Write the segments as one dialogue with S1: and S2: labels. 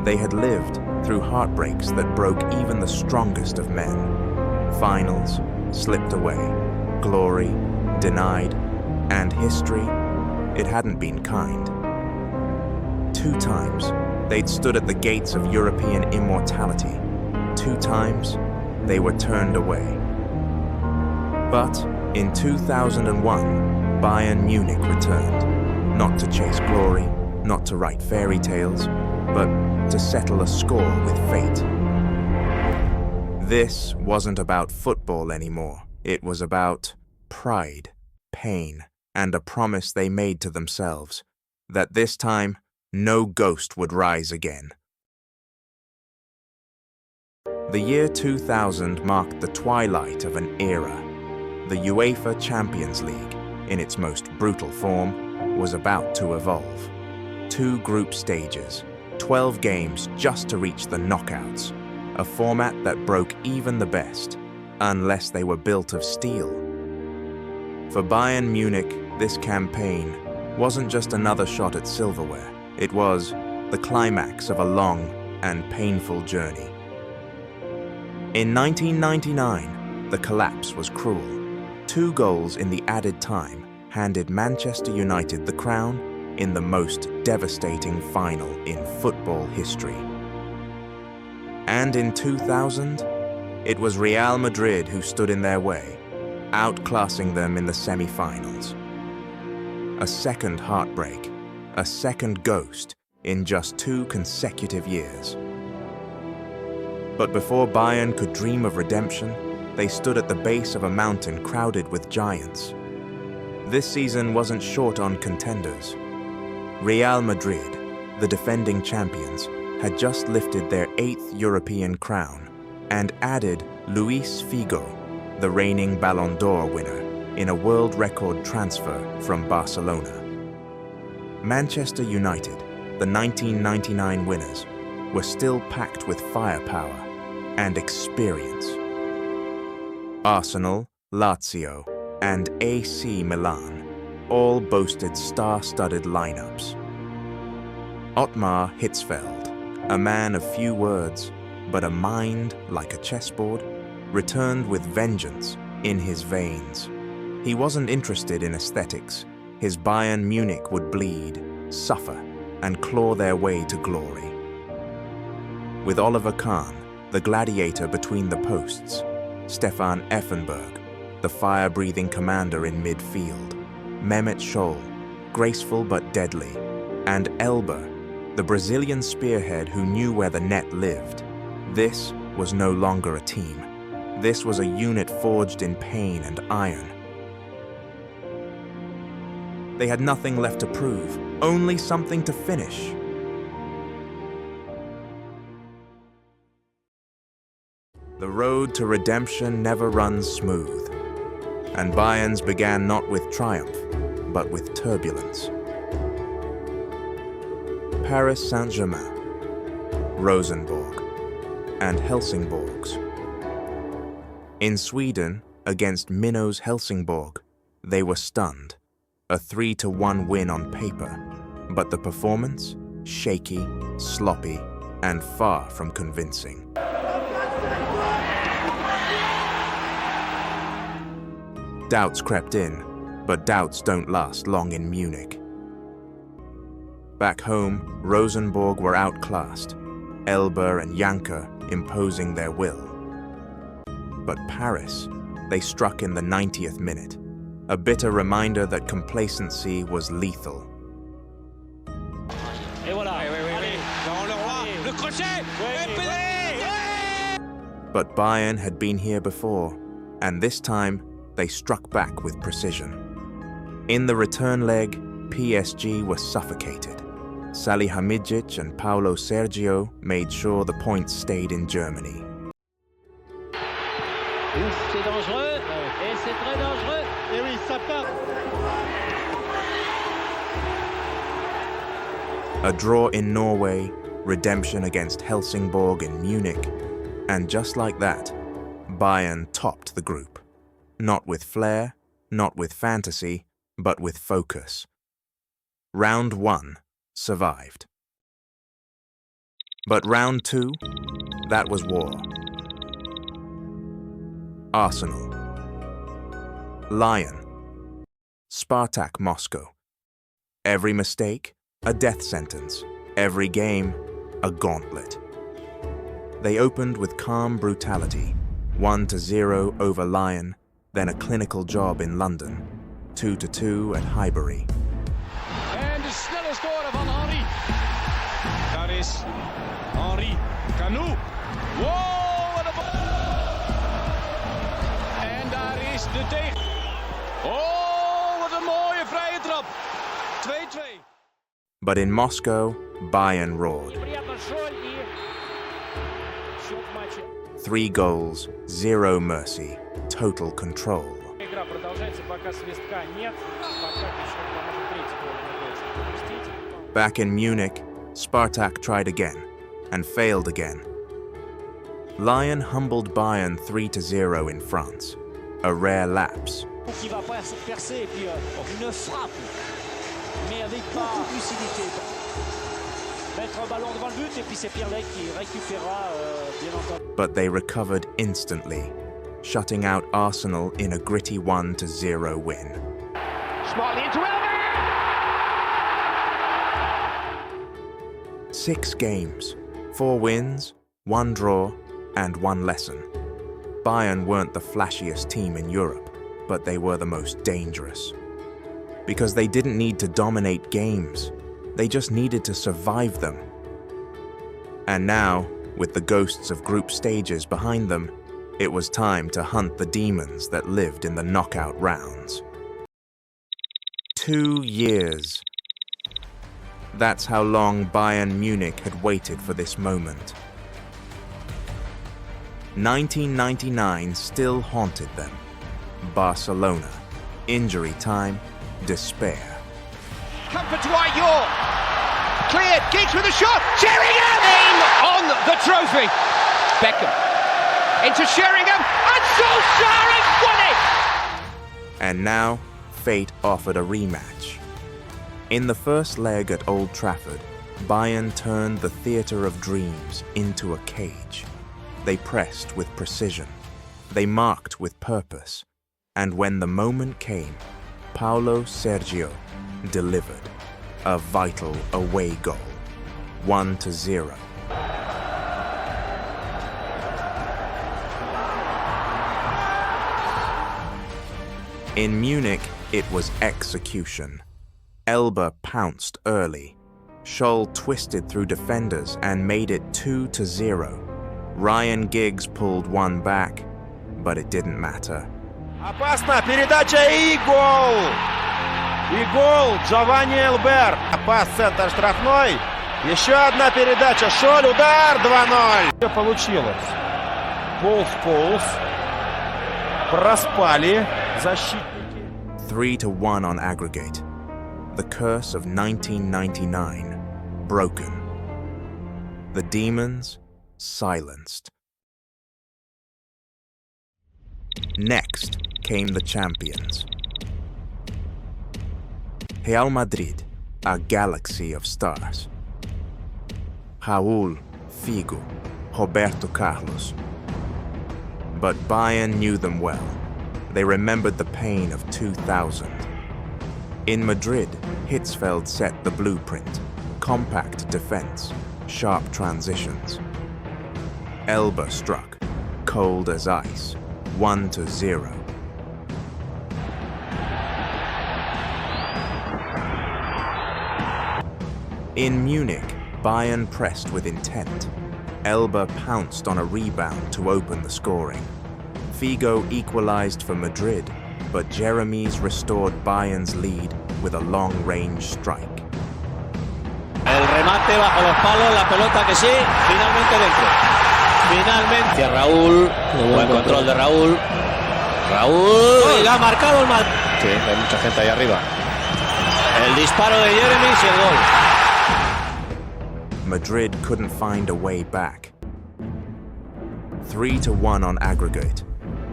S1: They had lived through heartbreaks that broke even the strongest of men. Finals slipped away, glory denied, and history, it hadn't been kind. 2 times, they'd stood at the gates of European immortality. 2 times, they were turned away. But in 2001, Bayern Munich returned, not to chase glory, not to write fairy tales, but to settle a score with fate. This wasn't about football anymore. It was about pride, pain, and a promise they made to themselves, that this time, no ghost would rise again. The year 2000 marked the twilight of an era. The UEFA Champions League, in its most brutal form, was about to evolve. 2 group stages, 12 games just to reach the knockouts, a format that broke even the best, unless they were built of steel. For Bayern Munich, this campaign wasn't just another shot at silverware. It was the climax of a long and painful journey. In 1999, the collapse was cruel. 2 goals in the added time handed Manchester United the crown in the most devastating final in football history. And in 2000, it was Real Madrid who stood in their way, outclassing them in the semi-finals. A second heartbreak, a second ghost in just 2 consecutive years. But before Bayern could dream of redemption, they stood at the base of a mountain crowded with giants. This season wasn't short on contenders. Real Madrid, the defending champions, had just lifted their 8th European crown and added Luis Figo, the reigning Ballon d'Or winner, in a world record transfer from Barcelona. Manchester United, the 1999 winners, were still packed with firepower and experience. Arsenal, Lazio, and AC Milan all boasted star-studded lineups. Ottmar Hitzfeld, a man of few words, but a mind like a chessboard, returned with vengeance in his veins. He wasn't interested in aesthetics. His Bayern Munich would bleed, suffer, and claw their way to glory. With Oliver Kahn, the gladiator between the posts, Stefan Effenberg, the fire-breathing commander in midfield, Mehmet Scholl, graceful but deadly, and Elber, the Brazilian spearhead who knew where the net lived. This was no longer a team. This was a unit forged in pain and iron. They had nothing left to prove, only something to finish. The road to redemption never runs smooth, and Bayern's began not with triumph, but with turbulence. Paris Saint-Germain, Rosenborg, and Helsingborgs. In Sweden, against Minnows Helsingborg, they were stunned. A 3-1 win on paper, but the performance? Shaky, sloppy, and far from convincing. Doubts crept in, but doubts don't last long in Munich. Back home, Rosenborg were outclassed, Elber and Janker imposing their will. But Paris, they struck in the 90th minute, a bitter reminder that complacency was lethal. But Bayern had been here before, and this time they struck back with precision. In the return leg, PSG were suffocated. Salihamidzic and Paulo Sergio made sure the points stayed in Germany.
S2: C'est dangereux, et c'est très dangereux. Et oui, ça part.
S1: A draw in Norway, redemption against Helsingborg in Munich, and just like that, Bayern topped the group. Not with flair, not with fantasy, but with focus. Round 1 survived. But round two, that was war. Arsenal, Lion, Spartak Moscow. Every mistake, a death sentence. Every game, a gauntlet. They opened with calm brutality, 1-0 over Lion, then a clinical job in London, 2-2 at Highbury.
S2: En de snelle score van Henry. Daar is Henry. Canu. Wow, wat een bal. En daar is de tegen. Oh, wat een mooie vrije trap. 2-2.
S1: But in Moscow, Bayern roared. 3 goals, 0 mercy, total control. Back in Munich, Spartak tried again, and failed again. Lion humbled Bayern 3-0 in France, a rare lapse.
S3: Qui va percer et puis une frappe, mais avec beaucoup de lucidité. Mettre un ballon devant le but et puis c'est Pierre qui récupérera bien entendu.
S1: But they recovered instantly, shutting out Arsenal in a gritty 1-0 win.
S2: Smartly into it.
S1: 6 games, 4 wins, 1 draw, and 1 lesson. Bayern weren't the flashiest team in Europe, but they were the most dangerous. Because they didn't need to dominate games, they just needed to survive them. And now, with the ghosts of group stages behind them, it was time to hunt the demons that lived in the knockout rounds. 2 years. That's how long Bayern Munich had waited for this moment. 1999 still haunted them. Barcelona, injury time, despair.
S4: Comfort to White York. Cleared, Giggs with a shot. Sheringham in on the trophy. Beckham into Sheringham, and Solskjaer has won it.
S1: And now, fate offered a rematch. In the first leg at Old Trafford, Bayern turned the theatre of dreams into a cage. They pressed with precision. They marked with purpose. And when the moment came, Paulo Sergio delivered a vital away goal, 1-0. In Munich, it was execution. Elba pounced early. Scholl twisted through defenders and made it 2-0. Ryan Giggs pulled one back, but it didn't matter.
S5: Опасна передача и гол! И гол Джованни Элбер. Пас центр штрафной. Еще одна передача. Шоль, удар, 2-0. Все получилось. Полз. Проспали защитники.
S1: 3-1 on aggregate. The curse of 1999 broken. The demons silenced. Next came the champions. Real Madrid, a galaxy of stars. Raúl, Figo, Roberto Carlos. But Bayern knew them well. They remembered the pain of 2000. In Madrid, Hitzfeld set the blueprint. Compact defense, sharp transitions. Elba struck, cold as ice, 1-0. In Munich, Bayern pressed with intent. Elba pounced on a rebound to open the scoring. Figo equalized for Madrid, but Jeremies restored Bayern's lead with a long-range strike.
S3: El remate bajo los palos, la pelota que sí, finalmente dentro. Finalmente Raúl, buen control de Raúl. Raúl, ha marcado el mal.
S5: Sí, hay mucha gente ahí arriba.
S3: El disparo de Jeremies y el gol.
S1: Madrid couldn't find a way back. 3-1 on aggregate.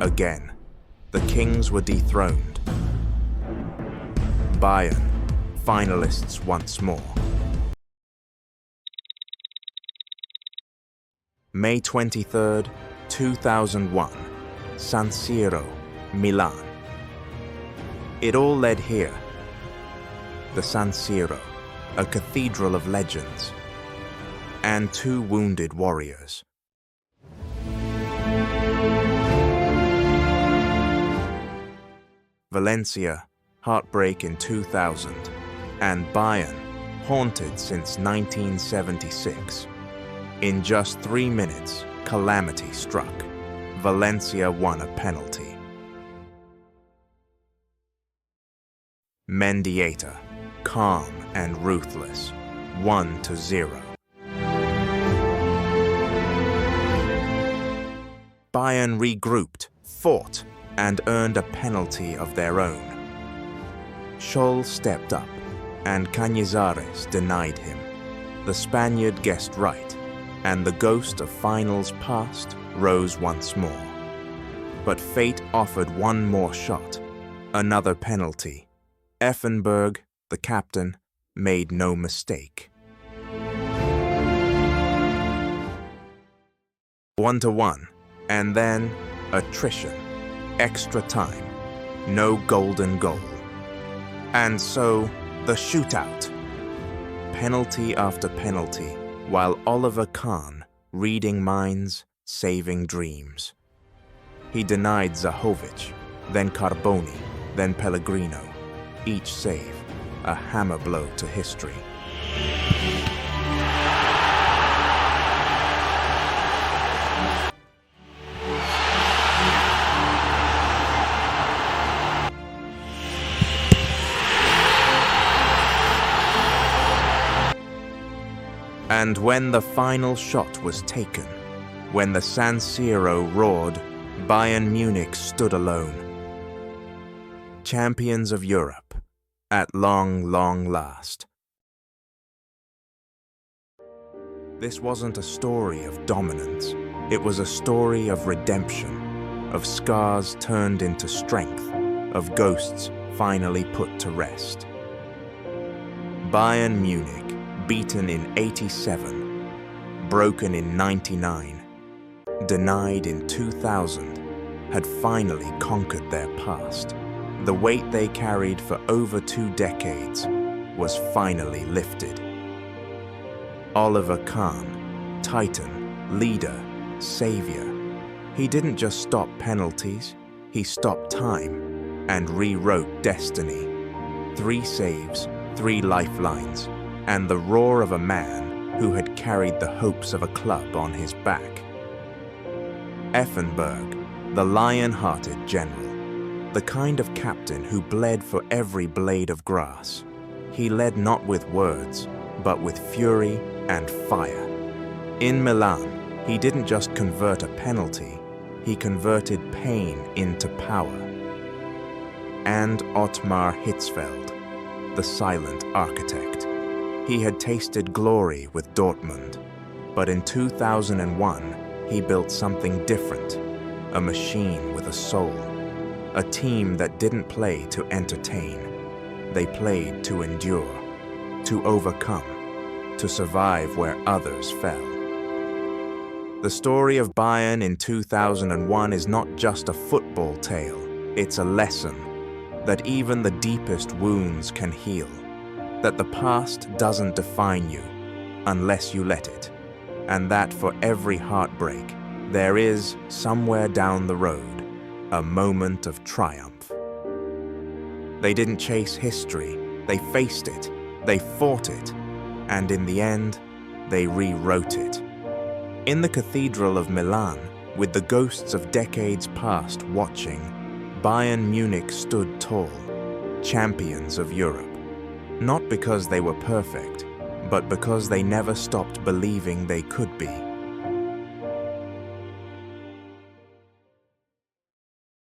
S1: Again, the Kings were dethroned. Bayern, finalists once more. May 23, 2001, San Siro, Milan. It all led here. The San Siro, a cathedral of legends, and two wounded warriors. Valencia, heartbreak in 2000, and Bayern, haunted since 1976. In just 3 minutes, calamity struck. Valencia won a penalty. Mendieta, calm and ruthless, 1-0. Bayern regrouped, fought, and earned a penalty of their own. Scholl stepped up, and Cañizares denied him. The Spaniard guessed right, and the ghost of finals past rose once more. But fate offered one more shot, another penalty. Effenberg, the captain, made no mistake. 1-1, and then attrition, extra time, no golden goal. And so, the shootout. Penalty after penalty, while Oliver Kahn, reading minds, saving dreams. He denied Zahovic, then Carboni, then Pellegrino. Each save, a hammer blow to history. And when the final shot was taken, when the San Siro roared, Bayern Munich stood alone. Champions of Europe, at long, long last. This wasn't a story of dominance. It was a story of redemption, of scars turned into strength, of ghosts finally put to rest. Bayern Munich, beaten in 87, broken in 99, denied in 2000, had finally conquered their past. The weight they carried for over 2 decades was finally lifted. Oliver Kahn, titan, leader, savior. He didn't just stop penalties, he stopped time and rewrote destiny. 3 saves, 3 lifelines, and the roar of a man who had carried the hopes of a club on his back. Effenberg, the lion-hearted general, the kind of captain who bled for every blade of grass. He led not with words, but with fury and fire. In Milan, he didn't just convert a penalty, he converted pain into power. And Ottmar Hitzfeld, the silent architect. He had tasted glory with Dortmund, but in 2001, he built something different, a machine with a soul, a team that didn't play to entertain. They played to endure, to overcome, to survive where others fell. The story of Bayern in 2001 is not just a football tale, it's a lesson that even the deepest wounds can heal. That the past doesn't define you unless you let it, and that for every heartbreak, there is, somewhere down the road, a moment of triumph. They didn't chase history, they faced it, they fought it, and in the end, they rewrote it. In the Cathedral of Milan, with the ghosts of decades past watching, Bayern Munich stood tall, champions of Europe. Not because they were perfect, but because they never stopped believing they could be.